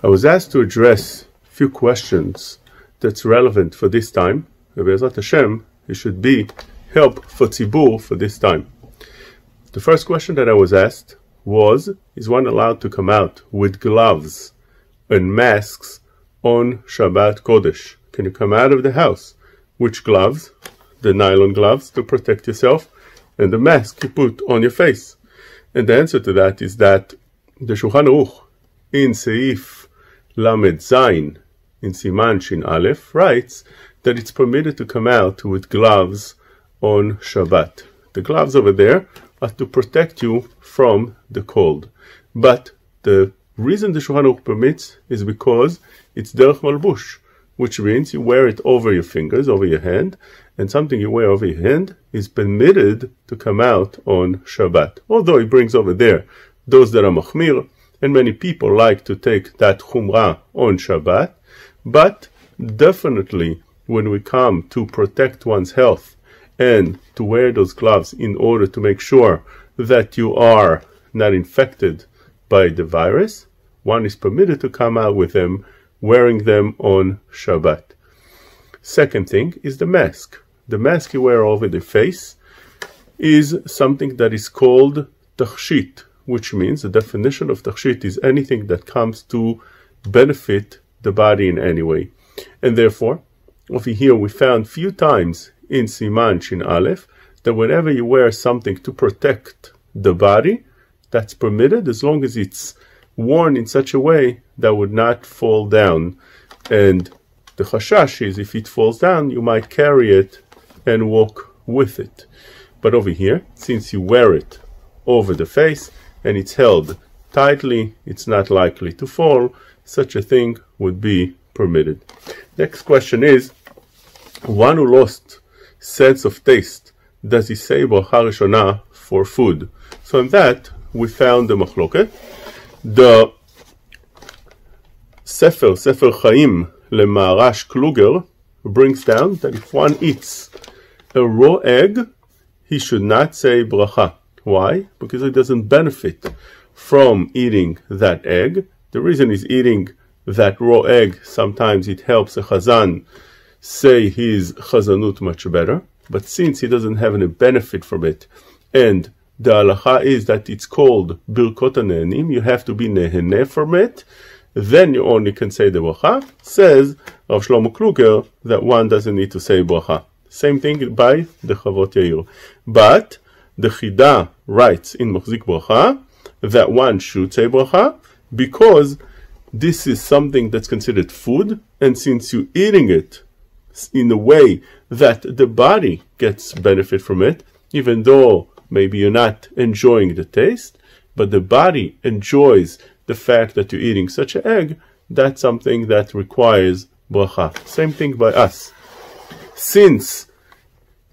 I was asked to address a few questions that's relevant for this time. Be'ezrat Hashem, it should be help for tzibur for this time. The first question that I was asked was, is one allowed to come out with gloves and masks on Shabbat Kodesh? Can you come out of the house? Which gloves? The nylon gloves to protect yourself, and the mask you put on your face. And the answer to that is that the Shulchan Aruch in Seif Lamed Zayin in Siman Shin Aleph writes that it's permitted to come out with gloves on Shabbat. The gloves over there are to protect you from the cold. But the reason the Shulchan Aruch permits is because it's derech malbush, which means you wear it over your fingers, over your hand, and something you wear over your hand is permitted to come out on Shabbat. Although he brings over there those that are machmir, and many people like to take that chumrah on Shabbat, but definitely when we come to protect one's health and to wear those gloves in order to make sure that you are not infected by the virus, one is permitted to come out with them, wearing them on Shabbat. Second thing is the mask. The mask you wear over the face is something that is called tachshit, which means the definition of tachshit is anything that comes to benefit the body in any way. And therefore, over here we found few times in Siman Shin Aleph that whenever you wear something to protect the body, that's permitted as long as it's worn in such a way that would not fall down. And the chashash is if it falls down, you might carry it and walk with it. But over here, since you wear it over the face and it's held tightly, it's not likely to fall, such a thing would be permitted. Next question is, one who lost sense of taste, does he say bracha rishona for food? So in that, we found the machloket. The Sefer Chaim LeMaharash Kluger brings down that if one eats a raw egg, he should not say bracha. Why? Because it doesn't benefit from eating that egg. The reason is eating that raw egg, sometimes it helps a chazan say his chazanut much better. But since he doesn't have any benefit from it, and the halacha is that it's called birkot hanehenim, you have to be neheneh from it, then you only can say the bracha. Says Rav Shlomo Kluger that one doesn't need to say bracha. Same thing by the Chavot Yair. But the Chida writes in Machzik Bracha that one should say bracha because this is something that's considered food, and since you're eating it in a way that the body gets benefit from it, even though maybe you're not enjoying the taste, but the body enjoys the fact that you're eating such an egg, that's something that requires bracha. Same thing by us. Since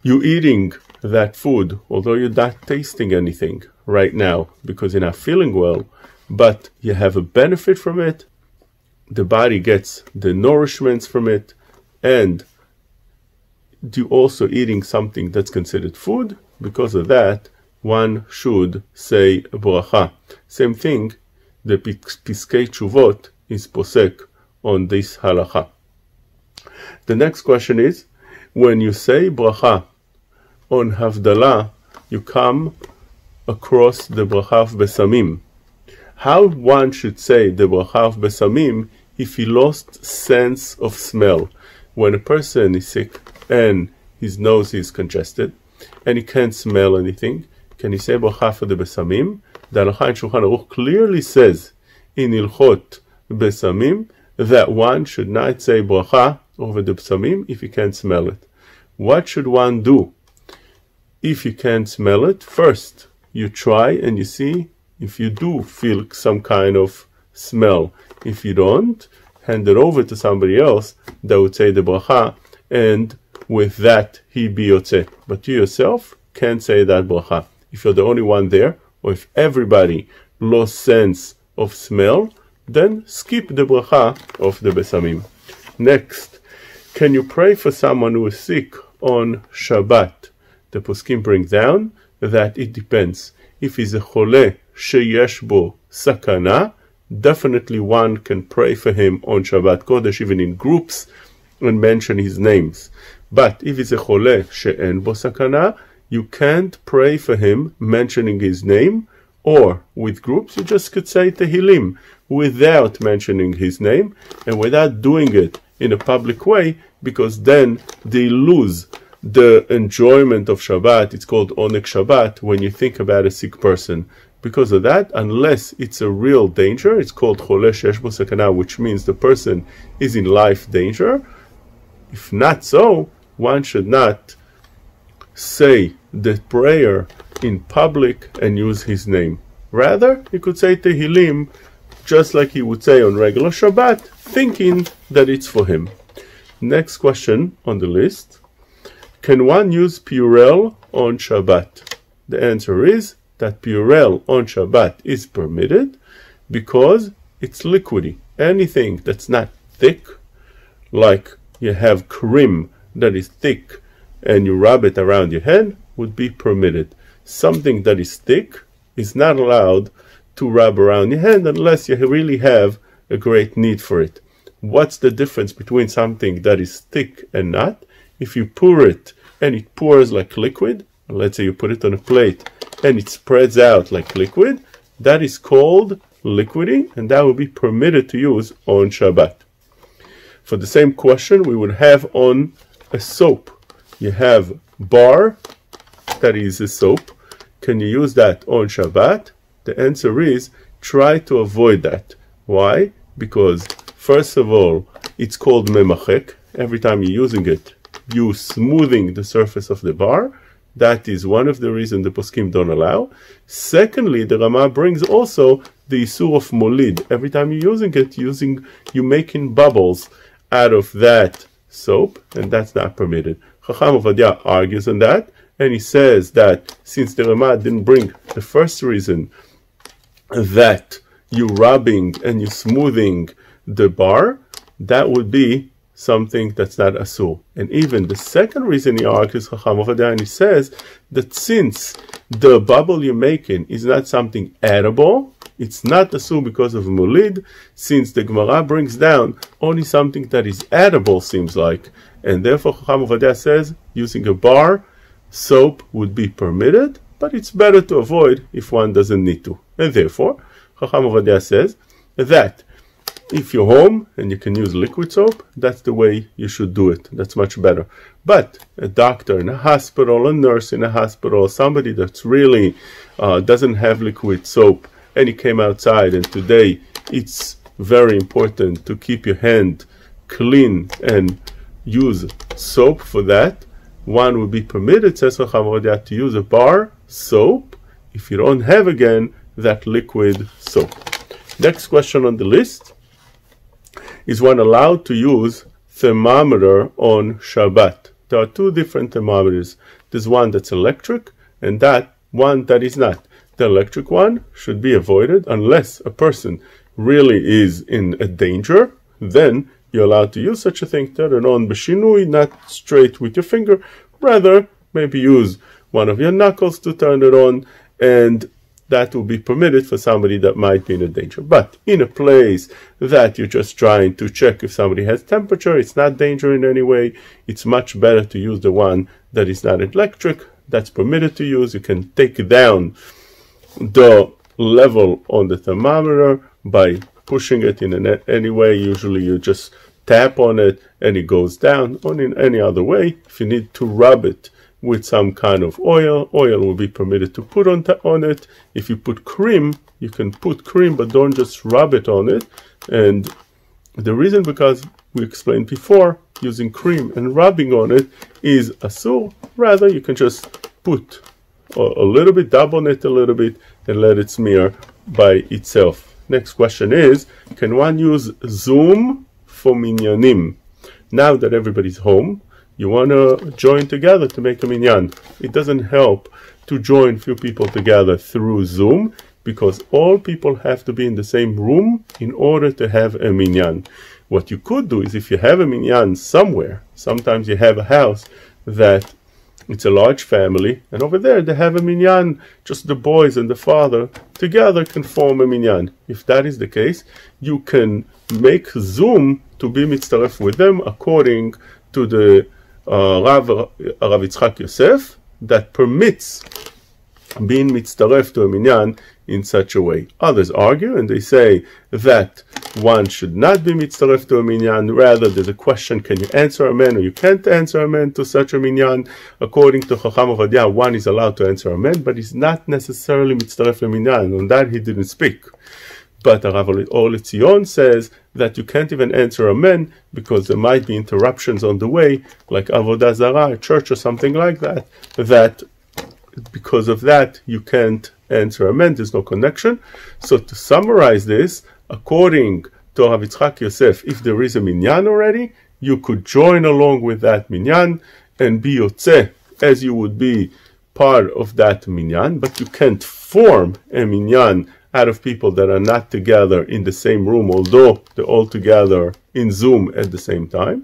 you're eating that food, although you're not tasting anything right now because you're not feeling well, but you have a benefit from it, the body gets the nourishments from it, and you're also eating something that's considered food, because of that, one should say bracha. Same thing, the Piskei Tshuvot is posek on this halacha. The next question is, when you say bracha on Havdalah, you come across the bracha of Besamim. How one should say the bracha of Besamim if he lost sense of smell? When a person is sick and his nose is congested and he can't smell anything, can he say bracha for the Besamim? The halacha in Shulchan Aruch clearly says in Ilchot Besamim that one should not say bracha over the Besamim if he can't smell it. What should one do if you can't smell it? First, you try and you see if you do feel some kind of smell. If you don't, hand it over to somebody else that would say the bracha, and with that he be yotzeh. But you yourself can't say that bracha. If you're the only one there, or if everybody lost sense of smell, then skip the bracha of the Besamim. Next, can you pray for someone who is sick on Shabbat? The poskim bring down that it depends. If he's a chole sheyesh bo sakana, definitely one can pray for him on Shabbat Kodesh, even in groups, and mention his names. But if it's a chole she'en bo sakana, you can't pray for him mentioning his name, or with groups, you just could say Tehillim without mentioning his name, and without doing it in a public way, because then they lose the enjoyment of Shabbat. It's called Onek Shabbat when you think about a sick person. Because of that, unless it's a real danger, it's called Chole She'esh Bo Sakana, which means the person is in life danger. If not so, one should not say the prayer in public and use his name. Rather, he could say Tehillim just like he would say on regular Shabbat, thinking that it's for him. Next question on the list. Can one use Purell on Shabbat? The answer is that Purell on Shabbat is permitted because it's liquidy. Anything that's not thick, like you have cream that is thick and you rub it around your head, would be permitted. Something that is thick is not allowed to rub around your hand unless you really have a great need for it. What's the difference between something that is thick and not? If you pour it and it pours like liquid, let's say you put it on a plate and it spreads out like liquid, that is called liquidy, and that will be permitted to use on Shabbat. For the same question we would have on a soap. You have bar, that is a soap. Can you use that on Shabbat? The answer is try to avoid that. Why? Because first of all, it's called memachek. Every time you're using it, you're smoothing the surface of the bar. That is one of the reasons the poskim don't allow. Secondly, the Rama brings also the isur of molid. Every time you're using it, you're making bubbles out of that soap, and that's not permitted. Chacham Ovadia argues on that, and he says that since the Rama didn't bring the first reason that you're rubbing and you're smoothing the bar, that would be something that's not asur. And even the second reason he argues, Chacham Ovadia, and he says that since the bubble you're making is not something edible, it's not asur because of molid, since the Gemara brings down only something that is edible, seems like, and therefore Chacham Ovadia says using a bar soap would be permitted, but it's better to avoid if one doesn't need to. And therefore, Chacham Ovadia says that if you're home and you can use liquid soap, that's the way you should do it. That's much better. But a doctor in a hospital, a nurse in a hospital, somebody that's really doesn't have liquid soap, and he came outside, and today it's very important to keep your hand clean and use soap for that, one would be permitted, says Chacham Ovadia, to use a bar soap if you don't have again that liquid soap. Next question on the list. Is one allowed to use thermometer on Shabbat? There are two different thermometers. There's one that's electric and that one that is not. The electric one should be avoided unless a person really is in a danger. Then you're allowed to use such a thing. Turn it on b'shinui, not straight with your finger. Rather, maybe use one of your knuckles to turn it on, and that will be permitted for somebody that might be in a danger. But in a place that you're just trying to check if somebody has temperature, it's not danger in any way, it's much better to use the one that is not electric. That's permitted to use. You can take down the level on the thermometer by pushing it in any way. Usually you just tap on it and it goes down. Or in any other way, if you need to rub it with some kind of oil will be permitted to put on it. If you put cream, you can put cream, but don't just rub it on it. And the reason, because we explained before, using cream and rubbing on it is asur. Rather, you can just put a little bit, dab on it a little bit, and let it smear by itself. Next question is, can one use Zoom for minyanim? Now that everybody's home, you want to join together to make a minyan. It doesn't help to join few people together through Zoom, because all people have to be in the same room in order to have a minyan. What you could do is, if you have a minyan somewhere, sometimes you have a house that it's a large family, and over there they have a minyan, just the boys and the father together can form a minyan. If that is the case, you can make Zoom to be mitzaref with them according to the Rav Yitzchak Yosef, that permits being mitzaref to a minyan in such a way. Others argue and they say that one should not be mitzaref to a minyan. Rather, there's a question, can you answer amen or you can't answer amen to such a minyan? According to Chacham Ovadia, one is allowed to answer amen, but he's not necessarily mitzaref to a minyan. On that he didn't speak. But Rav Or Letzion says that you can't even answer amen because there might be interruptions on the way, like Avodah Zarah, a church or something like that, that because of that you can't answer amen, there's no connection. So to summarize this, according to Rav Yitzchak Yosef, if there is a minyan already, you could join along with that minyan and be yotzeh, as you would be part of that minyan, but you can't form a minyan out of people that are not together in the same room, although they're all together in Zoom at the same time.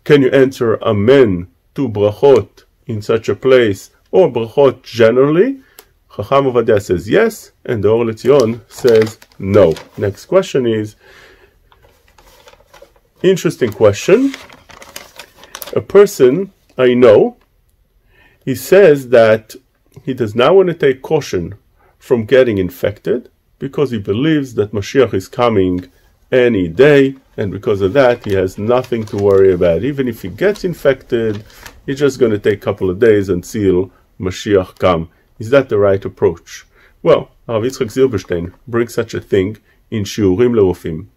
Can you answer amen to brachot in such a place, or brachot generally? Chacham Ovadia says yes, and the Or Letzion says no. Next question is, interesting question. A person I know, he says that he does not want to take caution from getting infected because he believes that Mashiach is coming any day, and because of that he has nothing to worry about. Even if he gets infected, he's just going to take a couple of days until Mashiach come. Is that the right approach? Well, Rav Yitzchak Zilberstein brings such a thing in Shiurim Lerofim.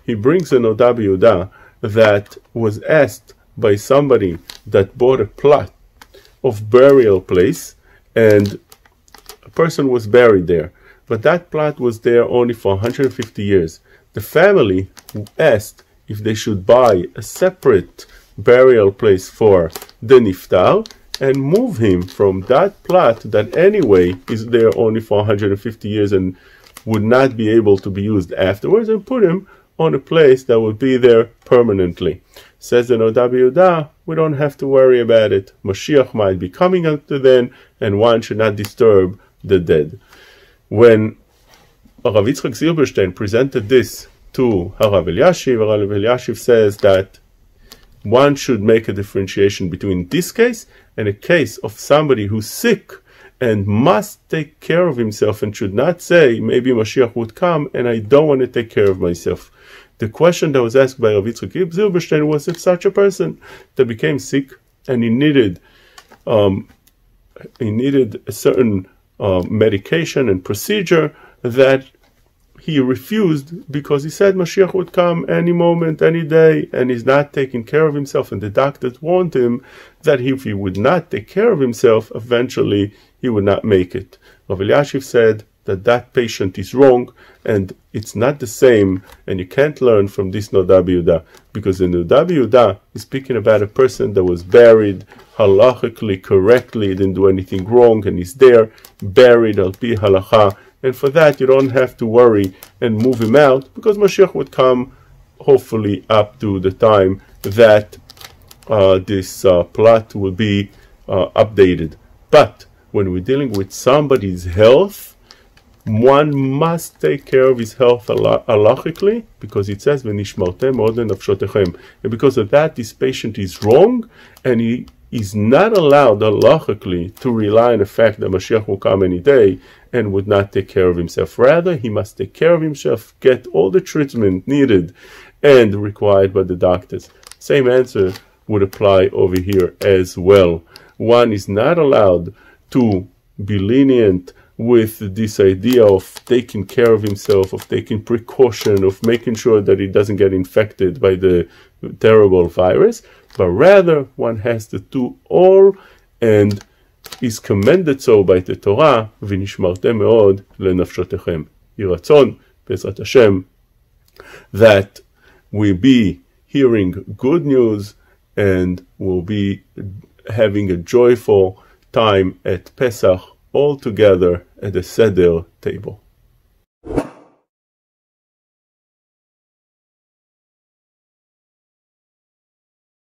He brings an Oda B'Yehuda that was asked by somebody that bought a plot of burial place, and a person was buried there, but that plot was there only for 150 years. The family asked if they should buy a separate burial place for the niftar and move him from that plot that anyway is there only for 150 years and would not be able to be used afterwards, and put him on a place that would be there permanently. Says the Oda B'Yehuda, we don't have to worry about it. Mashiach might be coming until then, and one should not disturb the dead. When Rav Yitzchak Zilberstein presented this to Harav Eliashiv, Harav Eliashiv says that one should make a differentiation between this case and a case of somebody who's sick and must take care of himself and should not say, maybe Mashiach would come and I don't want to take care of myself. The question that was asked by Rav Yitzchak Zilberstein was if such a person that became sick and he needed a certain medication and procedure, that he refused because he said Mashiach would come any moment, any day, and he's not taking care of himself, and the doctors warned him that if he would not take care of himself, eventually he would not make it. Rav Eliashiv said that that patient is wrong, and it's not the same, and you can't learn from this Oda B'Yehuda, because the Oda B'Yehuda is speaking about a person that was buried halachically correctly, didn't do anything wrong, and he's there, buried al pi halacha, and for that you don't have to worry and move him out, because Mashiach would come hopefully up to the time that this plot will be updated. But when we're dealing with somebody's health, one must take care of his health halachically, because it says v'nishmartem od lenafshotechem, and because of that this patient is wrong, and he is not allowed halachically to rely on the fact that Mashiach will come any day and would not take care of himself. Rather, he must take care of himself, get all the treatment needed and required by the doctors. Same answer would apply over here as well. One is not allowed to be lenient with this idea of taking care of himself, of taking precaution, of making sure that he doesn't get infected by the terrible virus, but rather one has to do all, and is commended so by the Torah, v'nishmartem meod lenafshotechem. Yiratzon, Bezrat Hashem, that we be hearing good news and will be having a joyful time at Pesach all together at the Seder table.